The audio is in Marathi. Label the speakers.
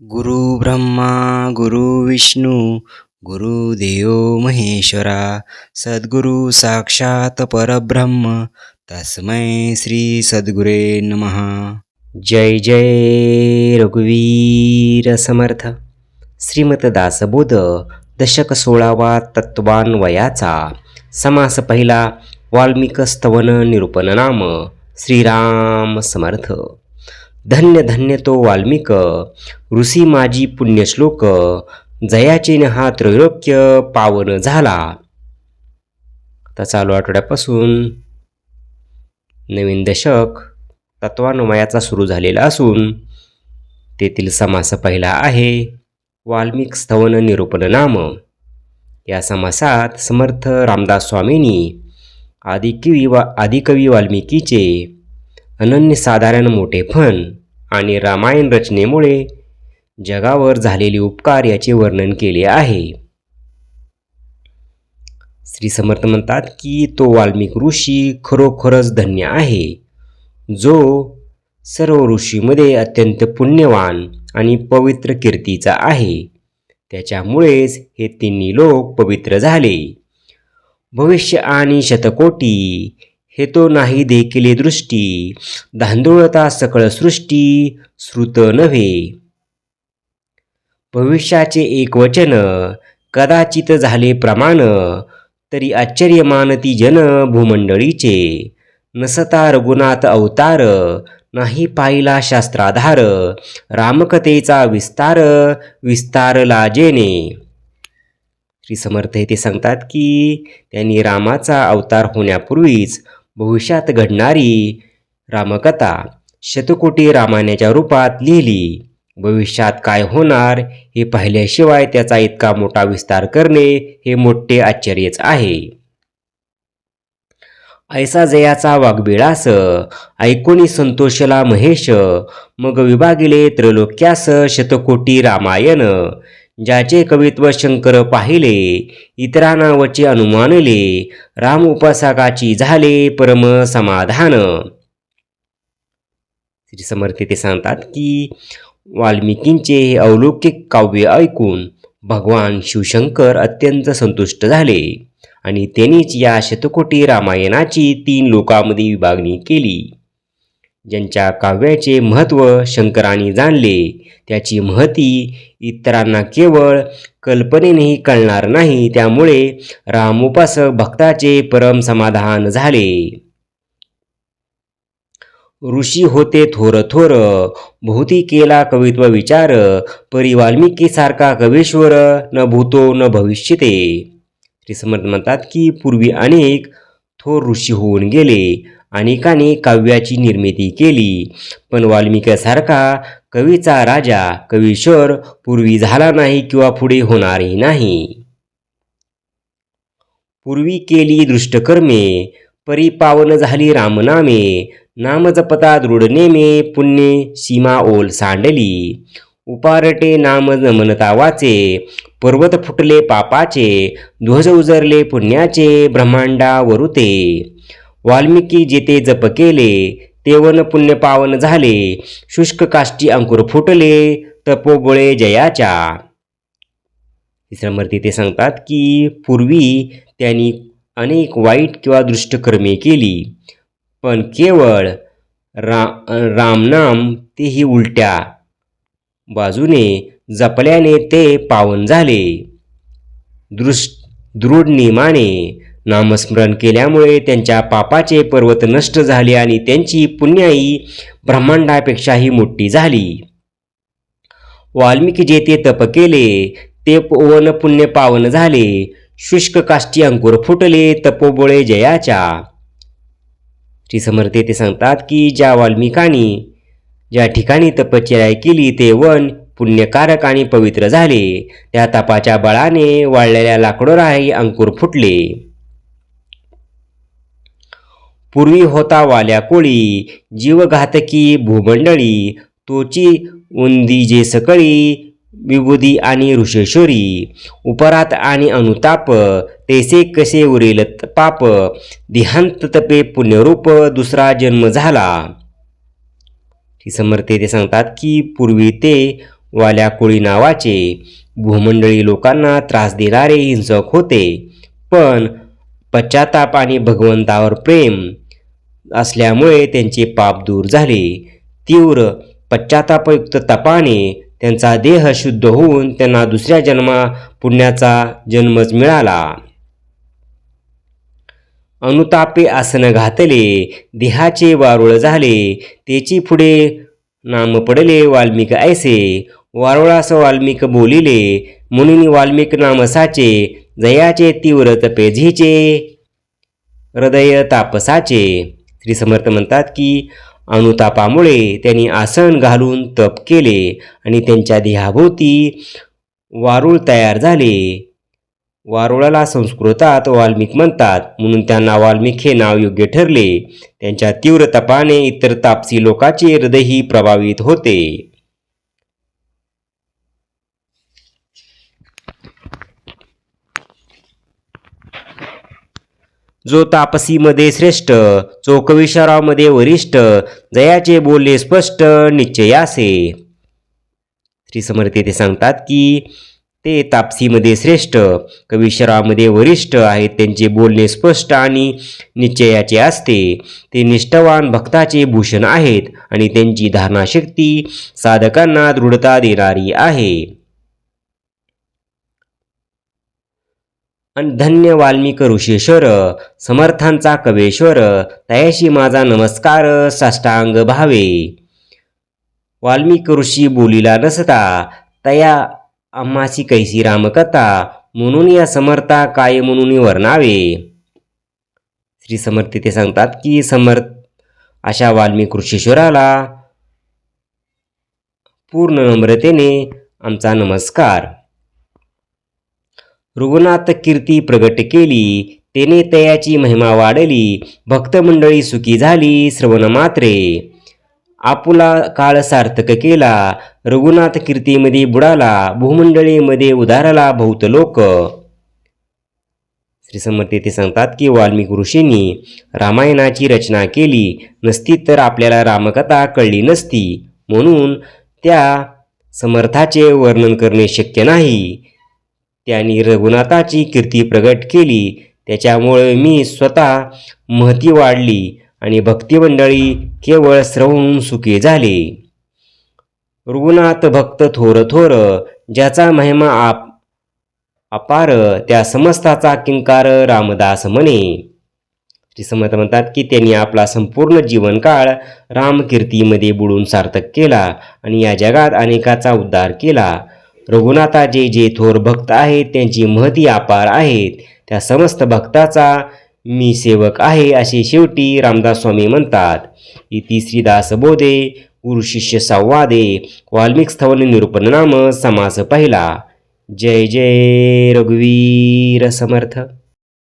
Speaker 1: गुरु ब्रह्मा गुरु विष्णू गुरुदेव महेश्वरा सद्गुरु साक्षात परब्रह्म तस्मै श्री सद्गुरे नमः।
Speaker 2: जय जय रघुवीर समर्थ। श्रीमत दासबोध दशक 16वा तत्वान्वयाचा समास पहिला वाल्मिक स्तवन निरूपण नाम। श्रीराम समर्थ। धन्य धन्य तो वाल्मिक ऋषी माझी पुण्यश्लोक जयाचे हा त्रैलोक्य पावन झाला। आता चालू आठवड्यापासून नवीन दशक तत्वान्वयाचा सुरू झालेला असून तेथील समास पहिला आहे वाल्मिक स्तवन निरूपण नाम। या समासात समर्थ रामदास स्वामींनी आदिकवी वाल्मिकीचे अनन्यसाधारण मोठेपण आणि रामायण रचनेमुळे जगावर झालेले उपकार याचे वर्णन केले आहे। श्री समर्थ म्हणतात की तो वाल्मिक ऋषी खरोखरच धन्य आहे, जो सर्व ऋषीमध्ये अत्यंत पुण्यवान आणि पवित्र कीर्तीचा आहे। त्याच्यामुळेच हे तिन्ही लोक पवित्र झाले। भविष्य आणि शतकोटी हे तो नाही देखील दृष्टी, धांदोळता सकळ सृष्टी श्रुत नव्हे। भविष्याचे एक वचन कदाचित झाले प्रमाण, तरी आश्चर्य मानती जन भूमंडळीचे। नसता रघुनाथ अवतार नाही पाहिला शास्त्राधार, रामकथेचा विस्तार विस्तारला जेने। श्री समर्थ ते सांगतात की त्यांनी रामाचा अवतार होण्यापूर्वीच भविष्यात घडणारी रामकथा शतकोटी रामायणाच्या रूपात लिहिली। भविष्यात काय होणार हे पाहिल्याशिवाय त्याचा इतका मोठा विस्तार करणे हे मोठे आश्चर्यच आहे। ऐसा जयाचा वाग्बिळास ऐकोनी संतोषला महेश, मग विभागिले त्रैलोक्यास शतकोटी रामायण। ज्याचे कवित्व शंकर पाहिले इतरांना वचे अनुमानले, राम उपासकाची झाले परम समाधान। श्री समर्थ ते सांगतात की वाल्मिकींचे हे अलौकिक काव्य ऐकून भगवान शिवशंकर अत्यंत संतुष्ट झाले आणि त्यांनीच या शतकोटी रामायणाची 3 लोकांमध्ये विभागणी केली। ज्यांच्या काव्याचे महत्त्व शंकरांनी जाणले त्याची महती इतरांना केवळ कल्पनेनेही कळणार नाही, त्यामुळे रामोपासक भक्ताचे परम समाधान झाले। ऋषी होते थोर थोर, भोवती केला कवित्व विचार, परी वाल्मिकी सारखा कवीश्वर न भूतो न भविष्यते। श्री समर्थ म्हणतात की पूर्वी अनेक थोर ऋषी होऊन गेले, अनेकांनी काव्याची निर्मिती केली, पण वाल्मिकीसारखा कवीचा राजा कवीश्वर पूर्वी झाला नाही किंवा पुढे होणारही नाही। पूर्वी केली दृष्टकर्मे परी पावन झाली रामनामे, नाम जपता दृढ नेमे पुण्य सीमा ओल सांडली। उपारटे नाम नमनता वाचे पर्वत फुटले पापाचे, ध्वज उजरले पुण्याचे ब्रह्मांडावरुते। वाल्मिकी जेथे जप केले तेवन पुण्य पावन झाले, शुष्क काष्टी अंकुर फुटले तपोबळे जयाच्या। समर्थ ते सांगतात की पूर्वी त्यांनी अनेक वाईट किंवा दुष्टकर्मे केली, पण केवळ रामनाम तेही उलट्या बाजूने जपल्याने ते पावन झाले। दृढ नियमाने नामस्मरण केल्यामुळे त्यांच्या पापाचे पर्वत नष्ट झाले आणि त्यांची पुण्याई ब्रह्मांडापेक्षाही मोठी झाली। वाल्मिकी जेथे तप केले ते वन पुण्य पावन झाले, शुष्क काष्टी अंकुर फुटले तपोबळे जयाच्या। श्री समर्थ ते सांगतात की ज्या ठिकाणी तपश्चर्या केली ते वन पुण्यकारक आणि पवित्र झाले, त्या तपाच्या बळाने वाळलेल्या लाकडावरही अंकुर फुटले। पूर्वी होता वाल्या कोळी जीवघातकी भूमंडळी, तोची उंदी जे सकळी विबुधी आणि ऋषेश्वरी। उपरात आणि अनुताप तेसे कसे उरेल पाप, देहांत तपे पुण्यरूप दुसरा जन्म झाला। श्री समर्थ ते सांगतात की पूर्वी ते वाल्या कोळी नावाचे भूमंडळी लोकांना त्रास देणारे हिंसक होते, पण पश्चाताप आणि भगवंतावर प्रेम असल्यामुळे त्यांचे पाप दूर झाले. तीव्र पश्चातापयुक्त तपाने त्यांचा देह शुद्ध होऊन त्यांना दुसऱ्या पुण्याचा जन्मच मिळाला. अनुतापे आसन घातले, देहाचे वारुळ झाले, तेची पुढे नाम पडले वाल्मिक ऐसे. वारुळास वाल्मिक बोलिले, म्हणून वाल्मिक नाम साचे, जयाचे तीव्र तपे झीचे हृदय तापसाचे. श्री समर्थ म्हणतात की अनुतापामुळे त्यांनी आसन घालून तप केले आणि त्यांच्या देहाभोवती वारुळ तयार झाले. वारुळाला संस्कृतात वाल्मिक म्हणतात, म्हणून त्यांना वाल्मिक हे नाव योग्य ठरले. त्यांच्या तीव्र तपाने इतर तापसी लोकांचे हृदयही प्रभावित होते. जो तापसीमध्ये श्रेष्ठ, चोकविशारामध्ये वरिष्ठ, जयाचे बोलले स्पष्ट निश्चयासे. श्री समर्थ ते सांगतात की ते तापसीमध्ये श्रेष्ठ, कविशरामध्ये वरिष्ठ आहेत. त्यांचे बोलणे स्पष्ट आणि निश्चयाचे असते. ते निष्ठावान भक्ताचे भूषण आहेत आणि त्यांची धारणाशक्ती साधकांना दृढता देणारी आहे. आणि धन्य वाल्मिक ऋषीश्वर, समर्थांचा कवेश्वर, तयाशी माझा नमस्कार साष्टांग भावे. वाल्मिक ऋषी बोलिला नसता, तया आम्हासी कैसी रामकथा, म्हणून या समर्था काय म्हणून वर्णावे. श्री समर्थ ते सांगतात की समर्थ अशा वाल्मिक ऋषीश्वराला पूर्ण नम्रतेने आमचा नमस्कार. रघुनाथ कीर्ती प्रगट केली, तेने तयाची महिमा वाढली, भक्तमंडळी सुखी झाली श्रवण मात्रे. आपुला काळ सार्थक केला, रघुनाथ कीर्तीमध्ये बुडाला, भूमंडळीमध्ये उधारला बहुत लोक. श्री समर्थ ते सांगतात की वाल्मिक ऋषींनी रामायणाची रचना केली नसती तर आपल्याला रामकथा कळली नसती, म्हणून त्या समर्थाचे वर्णन करणे शक्य नाही. त्यांनी रघुनाथाची कीर्ती प्रगट केली, त्याच्यामुळे मी स्वतः महती वाढली आणि भक्तिमंडळी केवळ श्रवण सुखी झाले. रघुनाथ भक्त थोर थोर, ज्याचा महिमा अपार, त्या समस्ताचा किंकार रामदास म्हणे. श्री समर्थ म्हणतात की त्यांनी आपला संपूर्ण जीवनकाळ रामकीर्तीमध्ये बुडून सार्थक केला आणि या जगात अनेकाचा उद्धार केला. रघुनाथाचे जे थोर भक्त आहेत त्यांची महती अपार आहेत, त्या समस्त भक्ताचा मी सेवक आहे असे शेवटी रामदास स्वामी म्हणतात. इति श्रीदासबोधे गुरुशिष्य संवादे वाल्मिक स्थवन निरूपण नाम समास पहिला. जय जय रघुवीर समर्थ.